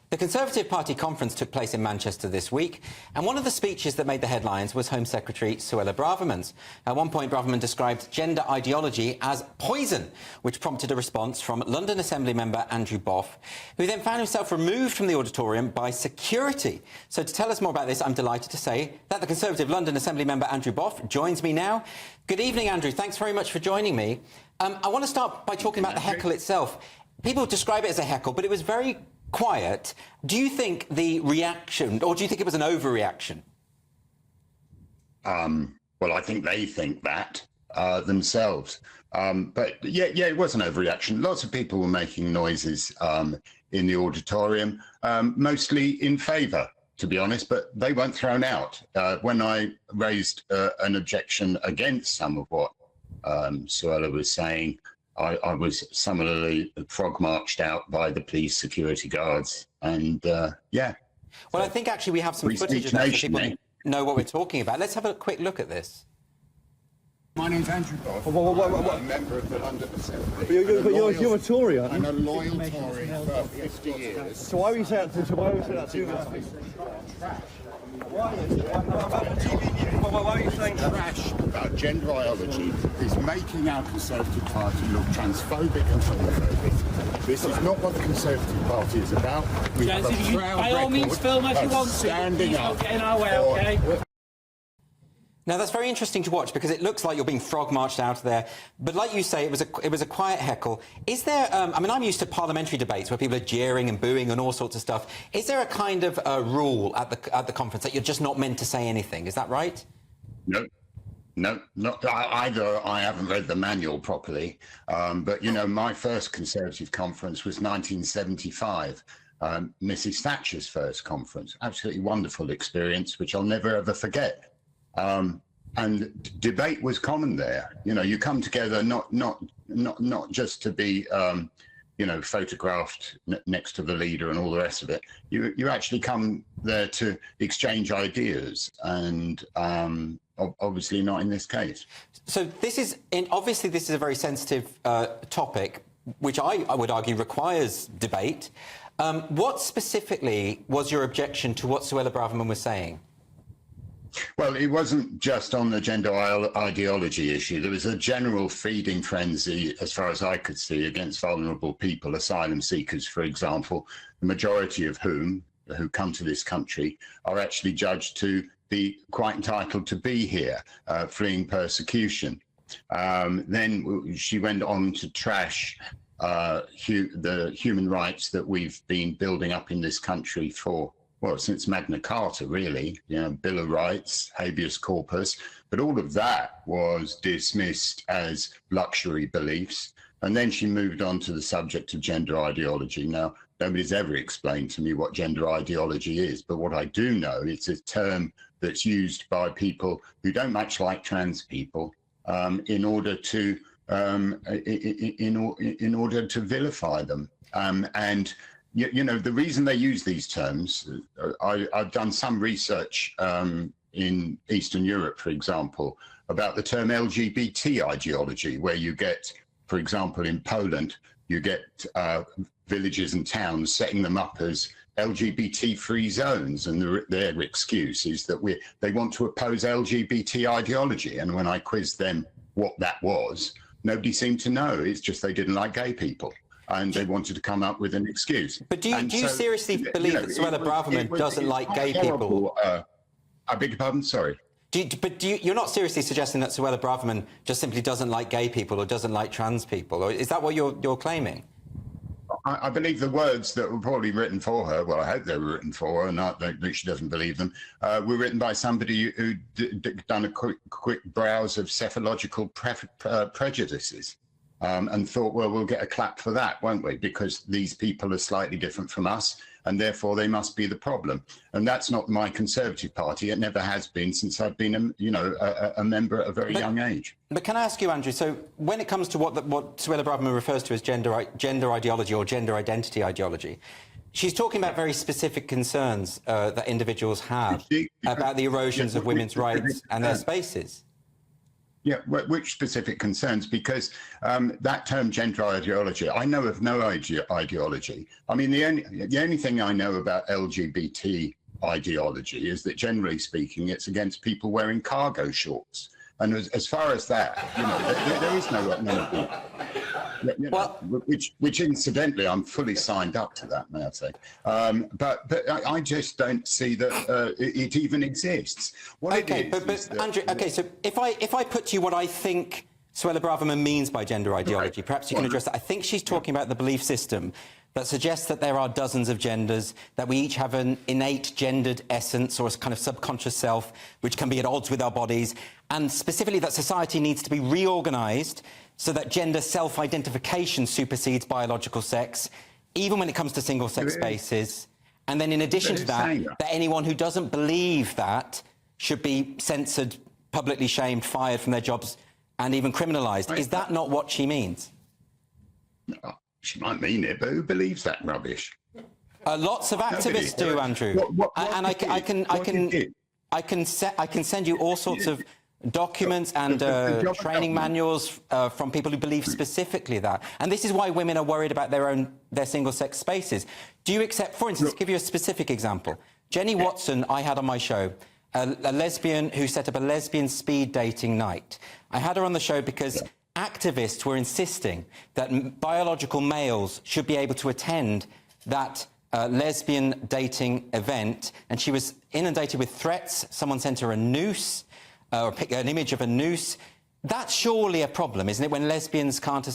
The Conservative Party conference took place in Manchester this week, and one of the speeches that made the headlines was Home Secretary Suella Braverman's. At one point, Braverman described gender ideology as poison, which prompted a response from London Assembly member Andrew Boff, who then found himself removed from the auditorium by security. So to tell us more about this, I'm delighted to say that the Conservative London Assembly member Andrew Boff joins me now. Good evening, Andrew. Thanks very much for joining me. I want to start by talking about the heckle itself. People describe it as a heckle, but it was very quiet. Do you think the reaction, or do you think it was an overreaction? Well, I think they think that themselves. But yeah, it was an overreaction. Lots of people were making noises in the auditorium, mostly in favour, to be honest, but they weren't thrown out. When I raised an objection against some of what Suella was saying, I was summarily frog-marched out by the police security guards, and yeah. Well, I think actually we have some footage of that so people know what we're talking about. Let's have a quick look at this. My name's Andrew Boff. I'm a member of the London Assembly. But you're a Tory, aren't you? I'm a loyal Tory for 50 years. So why were you saying that to Why are you saying trash about gender ideology is making our Conservative Party look transphobic and homophobic. This is not what the Conservative Party is about. We have a proud by all means, film as you want, standing up. Get in our way, okay? Now, that's very interesting to watch because it looks like you're being frog-marched out of there. But like you say, it was a quiet heckle. Is there... I mean, I'm used to parliamentary debates where people are jeering and booing and all sorts of stuff. Is there a kind of rule at the conference that you're just not meant to say anything? Is that right? No, not either. I haven't read the manual properly. But, you know, my first Conservative conference was 1975. Mrs. Thatcher's first conference. Absolutely wonderful experience, which I'll never, ever forget. And debate was common there. You know, you come together not just to be, you know, photographed next to the leader and all the rest of it. You actually come there to exchange ideas, and obviously not in this case. So this is obviously this is a very sensitive topic, which I would argue requires debate. What specifically was your objection to what Suella Braverman was saying? Well, it wasn't just on the gender ideology issue. There was a general feeding frenzy, as far as I could see, against vulnerable people, asylum seekers, for example, the majority of whom who come to this country are actually judged to be quite entitled to be here, fleeing persecution. Then she went on to trash the human rights that we've been building up in this country for, well, since Magna Carta, really, you know, Bill of Rights, habeas corpus, but all of that was dismissed as luxury beliefs. And then she moved on to the subject of gender ideology. Now, nobody's ever explained to me what gender ideology is, but what I do know, it's a term that's used by people who don't much like trans people in order to vilify them. And you know, the reason they use these terms, I've done some research in Eastern Europe, for example, about the term LGBT ideology, where you get, for example, in Poland, you get villages and towns setting them up as LGBT-free zones, and their excuse is that they want to oppose LGBT ideology. And when I quizzed them what that was, nobody seemed to know. It's just they didn't like gay people, and they wanted to come up with an excuse. But do you seriously believe that Suella Braverman doesn't like gay people? I beg your pardon? Sorry. You're not seriously suggesting that Suella Braverman just simply doesn't like gay people or doesn't like trans people? Or is that what you're claiming? I believe the words that were probably written for her, well, I hope they were written for her, not that she doesn't believe them, were written by somebody who'd done a quick browse of psephological prejudices. And thought, well, we'll get a clap for that, won't we? Because these people are slightly different from us, and therefore they must be the problem. And that's not my Conservative Party. It never has been since I've been, a member at a very young age. But can I ask you, Andrew, so when it comes to what Suella Braverman refers to as gender ideology or gender identity ideology, she's talking about very specific concerns that individuals have about the erosions of women's rights and their spaces. Yeah, which specific concerns? Because that term gender ideology, I know of no ideology. I mean, the only thing I know about LGBT ideology is that, generally speaking, it's against people wearing cargo shorts. And as far as that, you know, there is no you know, which incidentally, I'm fully signed up to that, may I say. But I just don't see that it even exists. Okay, but Andrew, okay, so if I put to you what I think Suella Braverman means by gender ideology, perhaps you can address that. I think she's talking about the belief system that suggests that there are dozens of genders, that we each have an innate gendered essence or a kind of subconscious self, which can be at odds with our bodies, and specifically that society needs to be reorganised so that gender self-identification supersedes biological sex, even when it comes to single-sex spaces. And then in addition to that, that anyone who doesn't believe that should be censored, publicly shamed, fired from their jobs, and even criminalised. Is that not what she means? No, she might mean it, but who believes that rubbish? Lots of activists do, Andrew. And I can send you all sorts of documents and training manuals from people who believe specifically that. And this is why women are worried about their single-sex spaces. Do you accept, for instance, give you a specific example. Jenny Watson, I had on my show, a lesbian who set up a lesbian speed dating night. I had her on the show because activists were insisting that biological males should be able to attend that lesbian dating event, and she was inundated with threats. Someone sent her a noose, or an image of a noose. That's surely a problem, isn't it, when lesbians can't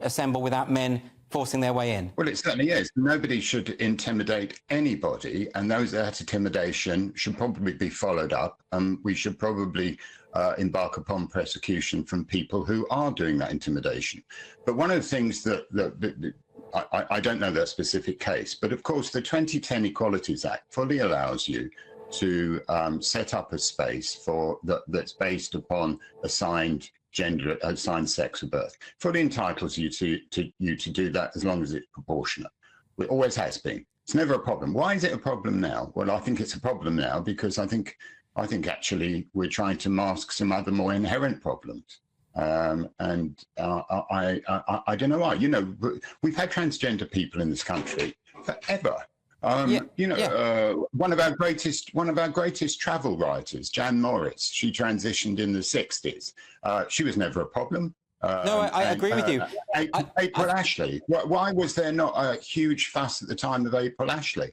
assemble without men forcing their way in? Well, it certainly is. Nobody should intimidate anybody, and that intimidation should probably be followed up. We should probably embark upon prosecution from people who are doing that intimidation. But one of the things that I don't know that specific case, but of course the 2010 Equalities Act fully allows you to set up a space that's based upon assigned gender, assigned sex of birth. Fully entitles you to do that as long as it's proportionate. It always has been. It's never a problem. Why is it a problem now? Well, I think it's a problem now because I think actually we're trying to mask some other more inherent problems. I don't know why. You know, we've had transgender people in this country forever. One of our greatest travel writers, Jan Morris, she transitioned in the 60s. She was never a problem. No, I agree with you. April Ashley. Why was there not a huge fuss at the time of April Ashley?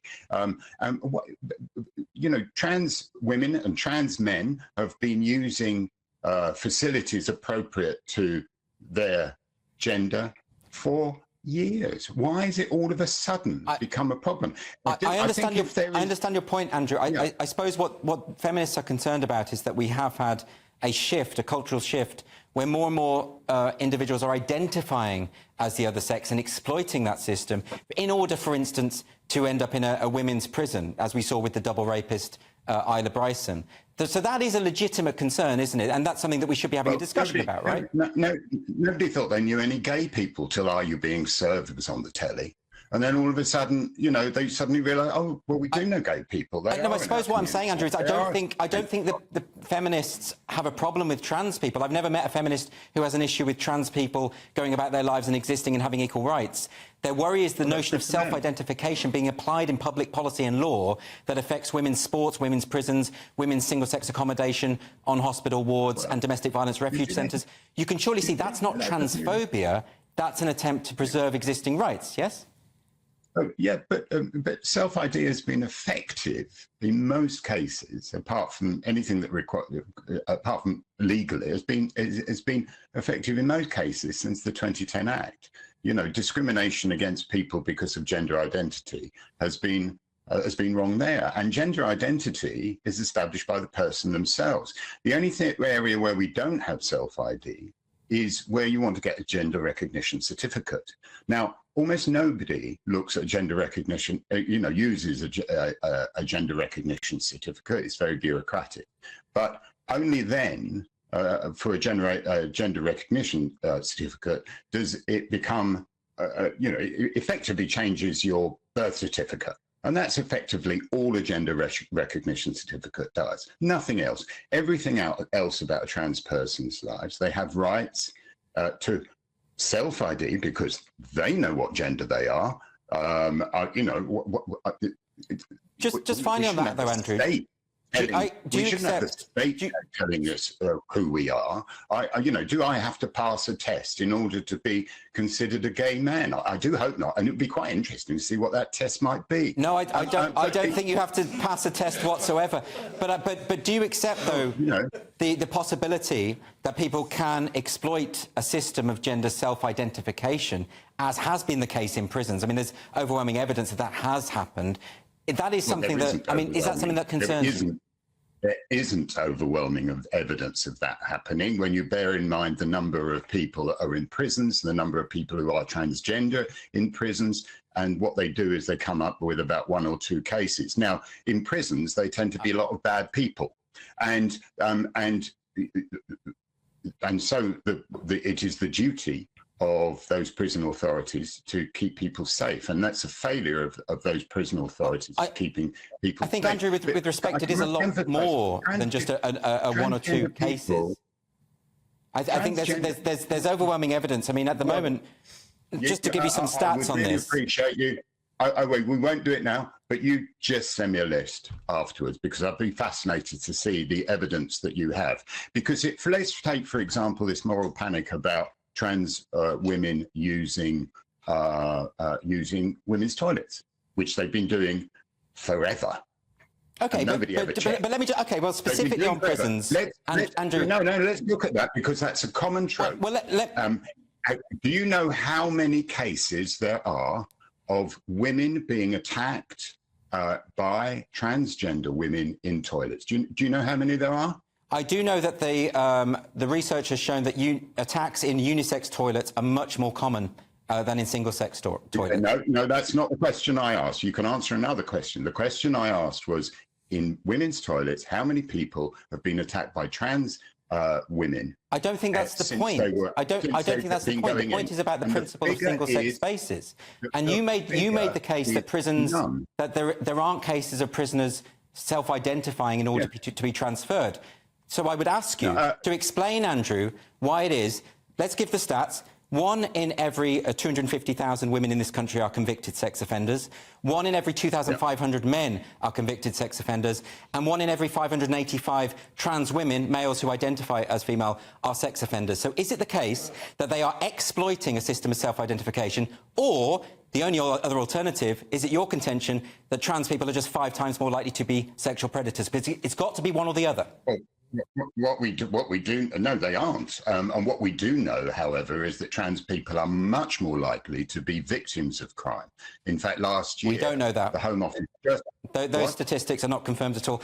Trans women and trans men have been using facilities appropriate to their gender for years. Why is it all of a sudden become a problem? I understand your point, Andrew. I suppose what feminists are concerned about is that we have had a shift, a cultural shift, where more and more individuals are identifying as the other sex and exploiting that system in order, for instance, to end up in a women's prison, as we saw with the double rapist Isla Bryson. So that is a legitimate concern, isn't it? And that's something that we should be having a discussion about, right? Nobody thought they knew any gay people till Are You Being Served was on the telly. And then all of a sudden, you know, they suddenly realise, oh, well, we do know gay people. I suppose what I'm saying, Andrew, is I don't think that the feminists have a problem with trans people. I've never met a feminist who has an issue with trans people going about their lives and existing and having equal rights. Their worry is the notion of self-identification being applied in public policy and law that affects women's sports, women's prisons, women's single-sex accommodation on hospital wards and domestic violence refuge centres. You can surely see that's not transphobia. That's an attempt to preserve existing rights, yes? Oh, yeah, but self-ID has been effective in most cases, apart from anything that apart from legally, has been effective in most cases since the 2010 Act. You know, discrimination against people because of gender identity has been wrong there, and gender identity is established by the person themselves. The only area where we don't have self-ID is where you want to get a gender recognition certificate. Now, almost nobody looks at gender recognition, uses a gender recognition certificate. It's very bureaucratic. But only then, for a gender recognition certificate, does it become, it effectively changes your birth certificate. And that's effectively all a gender recognition certificate does. Nothing else. Everything else about a trans person's lives, they have rights to self-ID because they know what gender they are. Just finally on that, though, Andrew. We shouldn't have the state telling us who we are. Do I have to pass a test in order to be considered a gay man? I do hope not, and it would be quite interesting to see what that test might be. No, I don't think you have to pass a test whatsoever. But do you accept, though, the possibility that people can exploit a system of gender self-identification, as has been the case in prisons? I mean, there's overwhelming evidence that has happened. That is something that, I mean, is that something that concerns you? There isn't overwhelming evidence of that happening when you bear in mind the number of people that are in prisons, the number of people who are transgender in prisons, and what they do is they come up with about 1 or 2 cases. Now, in prisons, they tend to be a lot of bad people, and so it is the duty of those prison authorities to keep people safe, and that's a failure of those prison authorities keeping people safe. I think, Andrew, with respect, it is a lot more than just a 1 or 2 cases. I think there's overwhelming evidence. I mean, at the moment, just to give you some stats on this. Appreciate you. We won't do it now, but you just send me a list afterwards, because I'd be fascinated to see the evidence that you have. Because let's take, for example, this moral panic about trans women using women's toilets, which they've been doing forever. Okay, but let me just, okay, well, specifically on prisons, Andrew. No, let's look at that, because that's a common trope. Well, do you know how many cases there are of women being attacked by transgender women in toilets? Do you know how many there are? I do know that the research has shown that attacks in unisex toilets are much more common than in single-sex toilets. No, that's not the question I asked. You can answer another question. The question I asked was, in women's toilets, how many people have been attacked by trans women? I don't think that's the point. I don't think that's the point. The point is about the principle of single-sex spaces. And you made the case that prisons, that there aren't cases of prisoners self-identifying in order to be transferred. So I would ask you to explain, Andrew, why it is. Let's give the stats. 1 in every 250,000 women in this country are convicted sex offenders. 1 in every 2,500 men are convicted sex offenders. And 1 in every 585 trans women, males who identify as female, are sex offenders. So is it the case that they are exploiting a system of self-identification, or the only other alternative is it your contention that trans people are just 5 times more likely to be sexual predators? But it's got to be one or the other. What we do, no, they aren't. And what we do know, however, is that trans people are much more likely to be victims of crime. In fact, last year, we don't know that. The Home Office. Those statistics are not confirmed at all.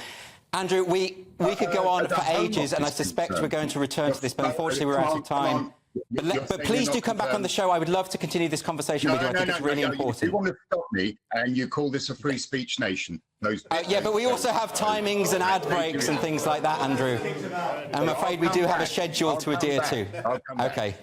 Andrew, we could go on for ages, and I suspect we're going to return to this, but unfortunately we're out of time. But please do come back on the show. I would love to continue this conversation with you. I think it's really important. You want to stop me, and you call this a free speech nation. Yeah, but we also have timings and ad breaks and things like that, Andrew. I'm afraid we do have a schedule to adhere to. Okay.